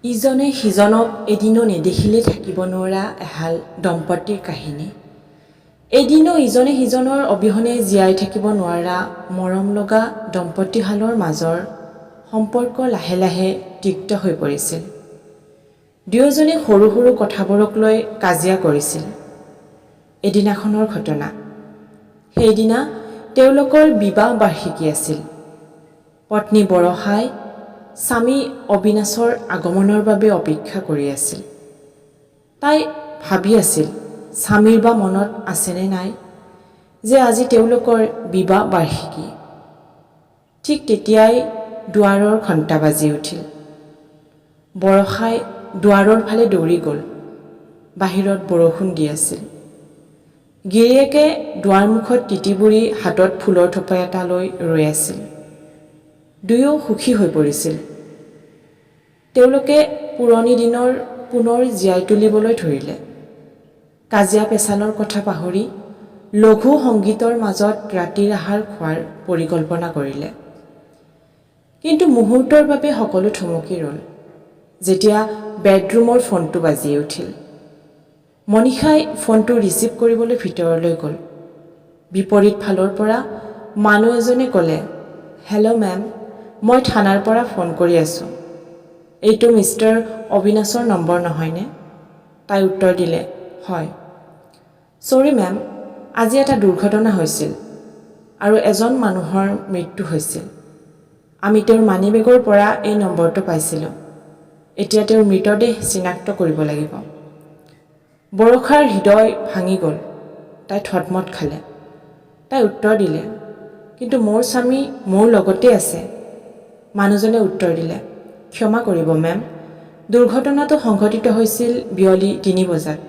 ইজনে সিজনক এদিনো নেদেখিলে থাকিব নোৱাৰা এহাল দম্পতীৰ কাহিনী। এদিনো ইজনে সিজনৰ অবিহনে জীয়াই থাকিব নোৱাৰা মৰম লগা দম্পতীহালৰ মাজৰ সম্পৰ্ক লাহে লাহে তিক্ত হৈ পৰিছিল। দুয়োজনে সৰু সৰু কথাবোৰক লৈ কাজিয়া কৰিছিল। এদিনাখনৰ ঘটনা। সেইদিনা তেওঁলোকৰ বিবাহ বাৰ্ষিকী আছিল। পত্নী বৰষাই স্বামী অবিনাশৰ আগমনৰ বাবে অপেক্ষা কৰি আছিল। তাই ভাবি আছিল স্বামীৰ বা মনত আছেনে নাই যে আজি তেওঁলোকৰ বিবাহ বাৰ্ষিকী। ঠিক তেতিয়াই দুৱাৰৰ ঘণ্টা বাজি উঠিল। বৰষাই দুৱাৰৰ ফালে দৌৰি গ'ল। বাহিৰত বৰষুণ দি আছিল। গিৰিয়েকে দুৱাৰমুখত তিতি বুৰি হাতত ফুলৰ থোপা এটা লৈ ৰৈ আছিল। দুয়ো সুখী হৈ পৰিছিল। তেওঁলোকে পুৰণি দিনৰ পুনৰ জীয়াই তুলিবলৈ ধৰিলে। কাজিয়া পেচালৰ কথা পাহৰি লঘু সংগীতৰ মাজত ৰাতিৰ আহাৰ খোৱাৰ পৰিকল্পনা কৰিলে। কিন্তু মুহূৰ্তৰ বাবে সকলো থমকি ৰ'ল যেতিয়া বেডৰুমৰ ফোনটো বাজি উঠিল। মনীষাই ফোনটো ৰিচিভ কৰিবলৈ ভিতৰলৈ গ'ল। বিপৰীত ফালৰ পৰা মানুহ এজনে ক'লে, হেল্ল' মেম, মই থানাৰ পৰা ফোন কৰি আছোঁ। এইটো মিষ্টাৰ অবিনাশৰ নম্বৰ নহয়নে? তাই উত্তৰ দিলে, হয়। চৰি মেম, আজি এটা দুৰ্ঘটনা হৈছিল আৰু এজন মানুহৰ মৃত্যু হৈছিল। আমি তেওঁৰ মানিবেগৰ পৰা এই নম্বৰটো পাইছিলোঁ। এতিয়া তেওঁৰ মৃতদেহ চিনাক্ত কৰিব লাগিব। বৰষাৰ হৃদয় ভাঙি গ'ল। তাই থতমত খালে। তাই উত্তৰ দিলে, কিন্তু মোৰ স্বামী মোৰ লগতে আছে। মানুহজনে উত্তৰ দিলে, ক্ষমা কৰিব মেম, দুৰ্ঘটনাটো সংঘটিত হৈছিল বিয়লি ৩ বজাত,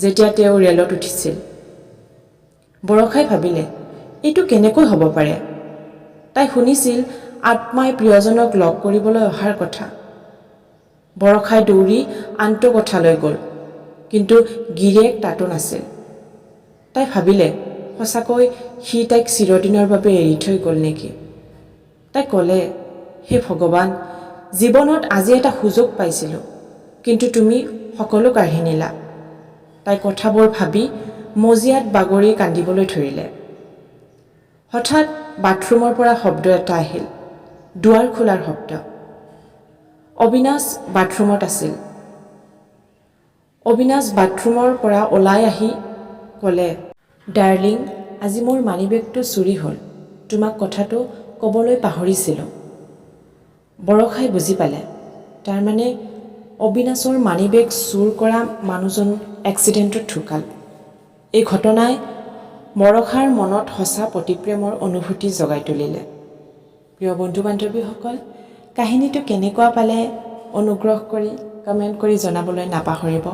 যেতিয়া তেওঁ ৰেলত উঠিছিল। বৰষাই ভাবিলে, এইটো কেনেকৈ হ'ব পাৰে? তাই শুনিছিল আত্মাই প্ৰিয়জনক লগ কৰিবলৈ অহাৰ কথা। বৰষাই দৌৰি আনটো কথালৈ গ'ল, কিন্তু গিৰিয়েক তাতো নাছিল। তাই ভাবিলে, সঁচাকৈ সি তাইক চিৰদিনৰ বাবে এৰি থৈ গ'ল নেকি? তাই ক'লে, হে ভগৱান, জীৱনত আজি এটা সুযোগ পাইছিলোঁ, কিন্তু তুমি সকলো কাঢ়ি নিলা। তাই কথাবোৰ ভাবি মজিয়াত বাগৰি কান্দিবলৈ ধৰিলে। হঠাৎ বাথৰুমৰ পৰা শব্দ এটা আহিল, দুৱাৰ খোলাৰ শব্দ। অবিনাশ বাথৰুমত আছিল। অবিনাশ বাথৰুমৰ পৰা ওলাই আহি ক'লে, ডাৰ্লিং, আজি মোৰ মানিবেগটো চুৰি হ'ল। তোমাক কথাটো ক'বলৈ পাহৰিছিলোঁ। বৰষাই বুজি পালে, তাৰমানে অবিনাশৰ মানিবেগ চুৰ কৰা মানুহজন এক্সিডেণ্টত ঢুকাল। এই ঘটনাই বৰষাৰ মনত সঁচা প্ৰতিপ্ৰেমৰ অনুভূতি জগাই তুলিলে। প্ৰিয় বন্ধু বান্ধৱীসকল, কাহিনীটো কেনেকুৱা পালে অনুগ্ৰহ কৰি কমেণ্ট কৰি জনাবলৈ নাপাহৰিব।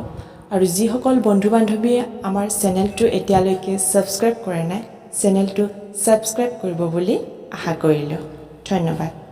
আৰু যিসকল বন্ধু বান্ধৱীয়ে আমাৰ চেনেলটো এতিয়ালৈকে ছাবস্ক্ৰাইব কৰা নাই, চেনেলটো ছাবস্ক্ৰাইব কৰিব বুলি আশা কৰিলোঁ। ধন্যবাদ।